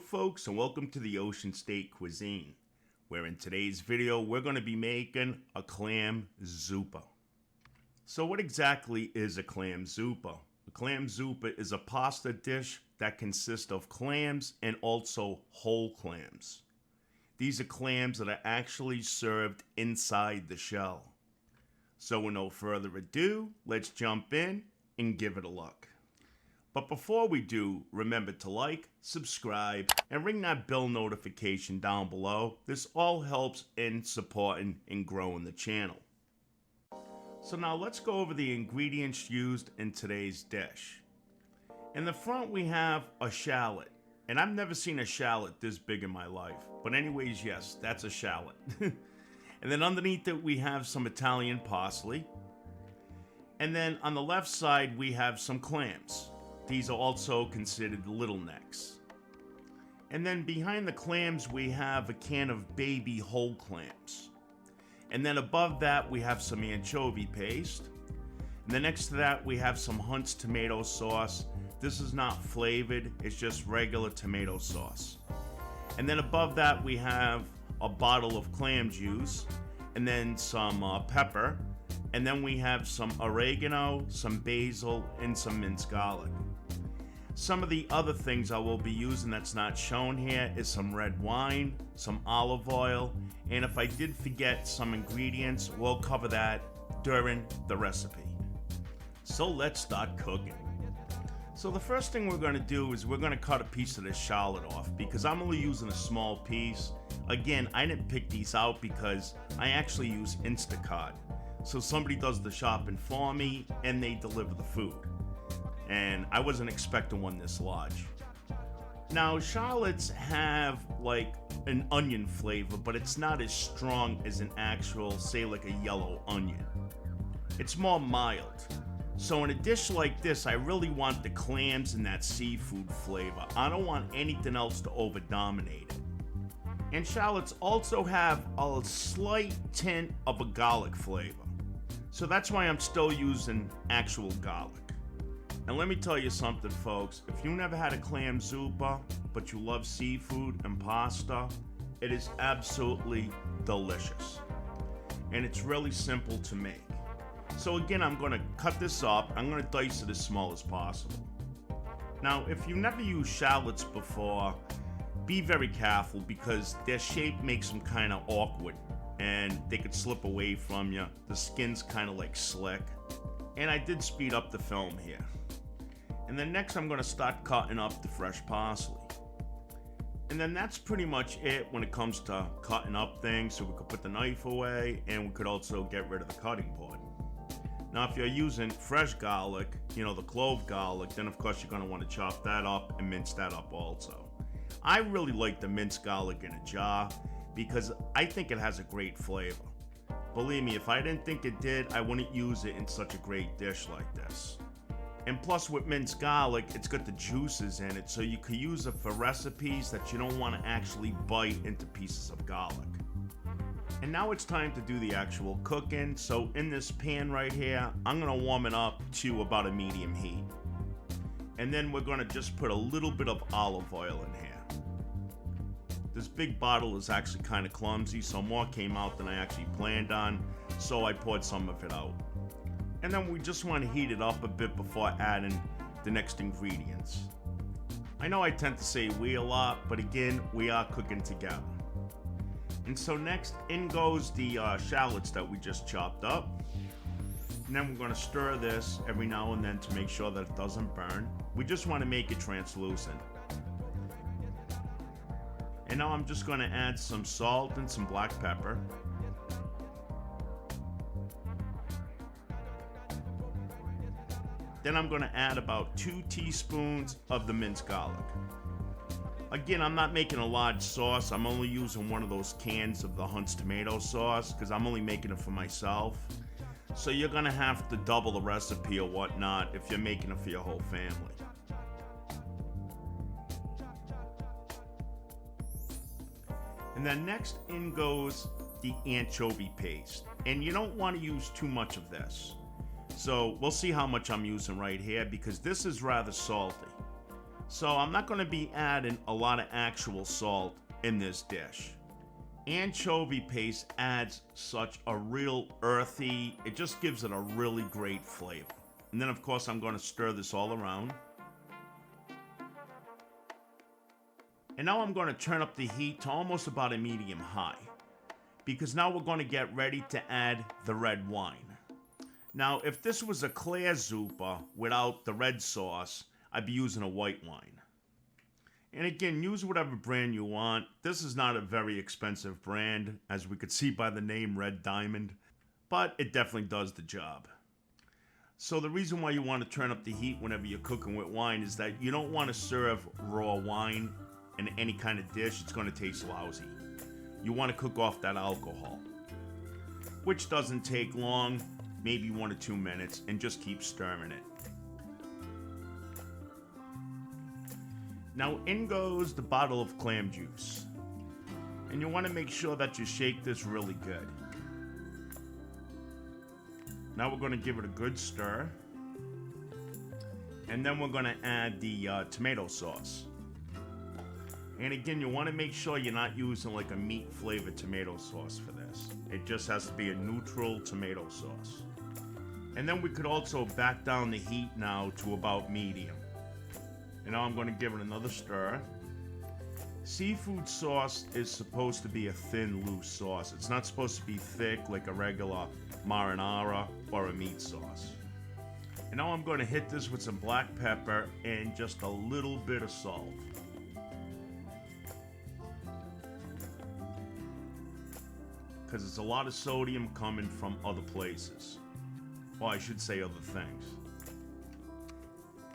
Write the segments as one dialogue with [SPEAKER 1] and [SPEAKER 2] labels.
[SPEAKER 1] folks, and welcome to the OceanState Cuisine, where in today's video we're going to be making a clam zuppa. So what exactly is a clam zuppa? A clam zuppa is a pasta dish that consists of clams and also whole clams. These are clams that are actually served inside the shell. So with no further ado, let's jump in and give it a look. But before we do, remember to like, subscribe, and ring that bell notification down below. This all helps in supporting and growing the channel. So now let's go over the ingredients used in today's dish. In the front we have a shallot. And I've never seen a shallot this big in my life. But anyways, yes, that's a shallot. And then underneath it we have some Italian parsley. And then on the left side we have some clams. These are also considered little necks. And then behind the clams we have a can of baby whole clams. And then above that we have some anchovy paste. And then next to that we have some Hunt's tomato sauce. This is not flavored, it's just regular tomato sauce. And then above that we have a bottle of clam juice. And then some pepper. And then we have some oregano, some basil, and some minced garlic. Some of the other things I will be using that's not shown here is some red wine, some olive oil, and if I did forget some ingredients, we'll cover that during the recipe. So let's start cooking. So the first thing we're going to do is we're going to cut a piece of the shallot off because I'm only using a small piece. Again, I didn't pick these out because I actually use Instacart. So somebody does the shopping for me and they deliver the food. And I wasn't expecting one this large. Now, shallots have like an onion flavor, but it's not as strong as an actual, say like a yellow onion. It's more mild. So in a dish like this, I really want the clams and that seafood flavor. I don't want anything else to over-dominate it. And shallots also have a slight tint of a garlic flavor. So that's why I'm still using actual garlic. And let me tell you something, folks. If you never had a clam zuppa, but you love seafood and pasta, it is absolutely delicious. And it's really simple to make. So again, I'm going to cut this up. I'm going to dice it as small as possible. Now, if you've never used shallots before, be very careful because their shape makes them kind of awkward. And they could slip away from you. The skin's kind of like slick. And I did speed up the film here. And then next I'm going to start cutting up the fresh parsley. And then that's pretty much it when it comes to cutting up things. So we could put the knife away and we could also get rid of the cutting board. Now if you're using fresh garlic, the clove garlic, then of course you're going to want to chop that up and mince that up also. I really like the minced garlic in a jar because I think it has a great flavor. Believe me, if I didn't think it did, I wouldn't use it in such a great dish like this. And plus with minced garlic, it's got the juices in it, so you could use it for recipes that you don't want to actually bite into pieces of garlic. And now it's time to do the actual cooking. So in this pan right here, I'm going to warm it up to about a medium heat. And then we're going to just put a little bit of olive oil in here. This big bottle is actually kind of clumsy, so more came out than I actually planned on, so I poured some of it out. And then we just want to heat it up a bit before adding the next ingredients. I know I tend to say we a lot, but again, we are cooking together. And so next in goes the shallots that we just chopped up. And then we're going to stir this every now and then to make sure that it doesn't burn. We just want to make it translucent. And now I'm just going to add some salt and some black pepper. Then I'm going to add about 2 teaspoons of the minced garlic. Again, I'm not making a large sauce. I'm only using one of those cans of the Hunt's tomato sauce because I'm only making it for myself. So you're going to have to double the recipe or whatnot if you're making it for your whole family. And then next in goes the anchovy paste. And you don't want to use too much of this. So we'll see how much I'm using right here because this is rather salty. So I'm not going to be adding a lot of actual salt in this dish. Anchovy paste adds such a real earthy, it just gives it a really great flavor. And then of course I'm going to stir this all around. And now I'm going to turn up the heat to almost about a medium high, because now we're going to get ready to add the red wine. Now, if this was a Clam Zuppa without the red sauce, I'd be using a white wine. And again, use whatever brand you want. This is not a very expensive brand, as we could see by the name Red Diamond, but it definitely does the job. So the reason why you want to turn up the heat whenever you're cooking with wine is that you don't want to serve raw wine in any kind of dish. It's going to taste lousy. You want to cook off that alcohol, which doesn't take long, maybe 1 or 2 minutes, and just keep stirring it. Now in goes the bottle of clam juice, and you want to make sure that you shake this really good. Now we're going to give it a good stir, and then we're going to add the tomato sauce. And again, you want to make sure you're not using like a meat flavored tomato sauce for this. It just has to be a neutral tomato sauce. And then we could also back down the heat now to about medium. And now I'm going to give it another stir. Seafood sauce is supposed to be a thin, loose sauce. It's not supposed to be thick like a regular marinara or a meat sauce. And now I'm going to hit this with some black pepper and just a little bit of salt. Because it's a lot of sodium coming from other places. Well, I should say other things.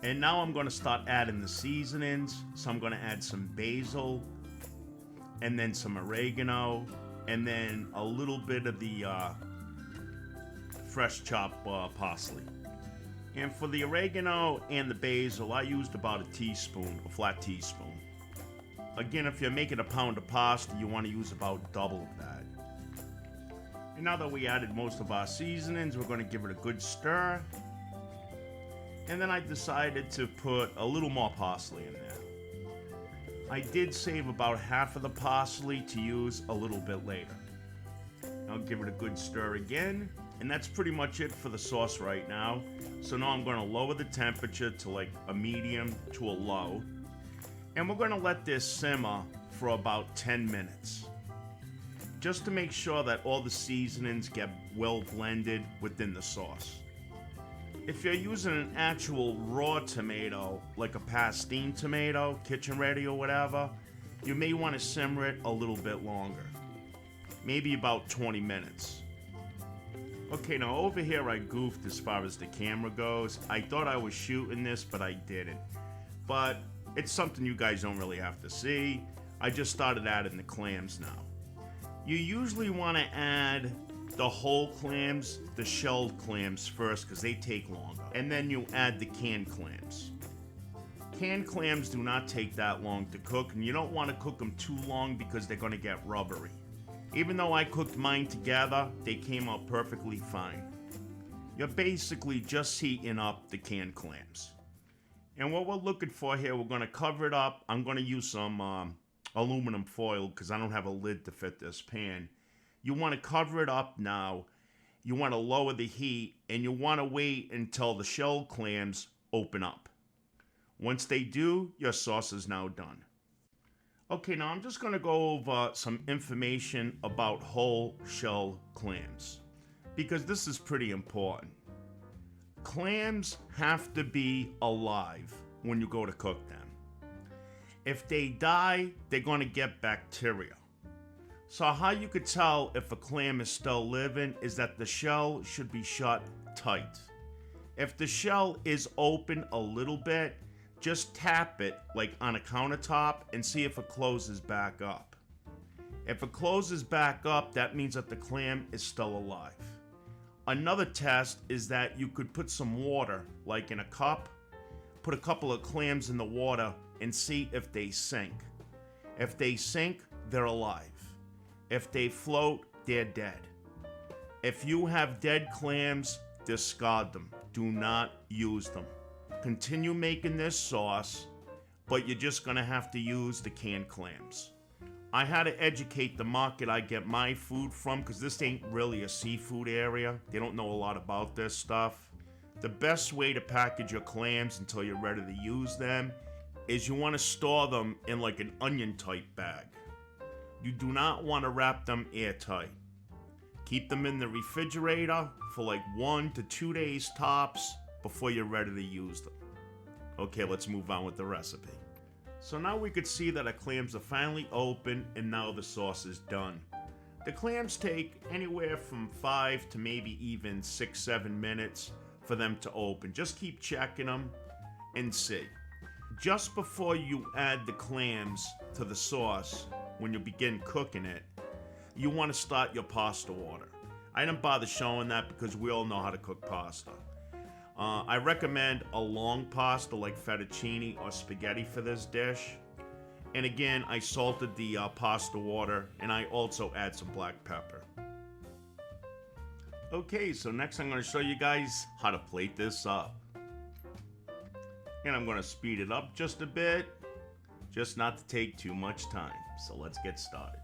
[SPEAKER 1] And now I'm going to start adding the seasonings. So I'm going to add some basil, and then some oregano, and then a little bit of the fresh chopped parsley. And for the oregano and the basil, I used about a teaspoon, a flat teaspoon. Again, if you're making a pound of pasta, you want to use about double of that. And now that we added most of our seasonings, we're going to give it a good stir. And then I decided to put a little more parsley in there. I did save about half of the parsley to use a little bit later. I'll give it a good stir again. And that's pretty much it for the sauce right now. So now I'm going to lower the temperature to like a medium to a low. And we're going to let this simmer for about 10 minutes. Just to make sure that all the seasonings get well blended within the sauce. If you're using an actual raw tomato, like a pastine tomato, kitchen ready or whatever, you may want to simmer it a little bit longer. Maybe about 20 minutes. Okay, now over here I goofed as far as the camera goes. I thought I was shooting this, but I didn't. But it's something you guys don't really have to see. I just started adding the clams now. You usually want to add the whole clams, the shelled clams first, because they take longer. And then you add the canned clams. Canned clams do not take that long to cook, and you don't want to cook them too long because they're going to get rubbery. Even though I cooked mine together, they came out perfectly fine. You're basically just heating up the canned clams. And what we're looking for here, we're going to cover it up. I'm going to use some aluminum foil because I don't have a lid to fit this pan. You want to cover it up now. You want to lower the heat, and you want to wait until the shelled clams open up. Once they do, your sauce is now done. Okay, now I'm just going to go over some information about whole shell clams, because this is pretty important. Clams have to be alive when you go to cook them. If they die, they're going to get bacteria. So how you could tell if a clam is still living is that the shell should be shut tight. If the shell is open a little bit, just tap it like on a countertop and see if it closes back up. If it closes back up, that means that the clam is still alive. Another test is that you could put some water, like in a cup, put a couple of clams in the water and see if they sink. If they sink, they're alive. If they float, they're dead. If you have dead clams, discard them. Do not use them. Continue making this sauce but you're just gonna have to use the canned clams. I had to educate the market I get my food from, because this ain't really a seafood area. They don't know a lot about this stuff. The best way to package your clams until you're ready to use them is you want to store them in like an onion type bag. You do not want to wrap them airtight. Keep them in the refrigerator for like 1 to 2 days tops before you're ready to use them. Okay, let's move on with the recipe. So now we could see that our clams are finally open and now the sauce is done. The clams take anywhere from 5 to maybe even 6-7 minutes for them to open. Just keep checking them and see. Just before you add the clams to the sauce, when you begin cooking it, you want to start your pasta water. I didn't bother showing that because we all know how to cook pasta. I recommend a long pasta like fettuccine or spaghetti for this dish. And again, I salted the pasta water, and I also add some black pepper. Okay, so next I'm going to show you guys how to plate this up. And I'm going to speed it up just a bit, just not to take too much time. So let's get started.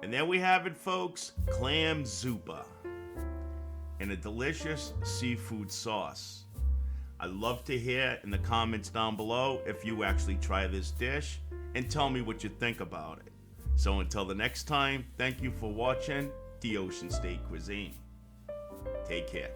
[SPEAKER 1] And there we have it, folks, Clam Zuppa in a delicious seafood sauce. I'd love to hear in the comments down below if you actually try this dish and tell me what you think about it. So until the next time, thank you for watching the OceanState Cuisine. Take care.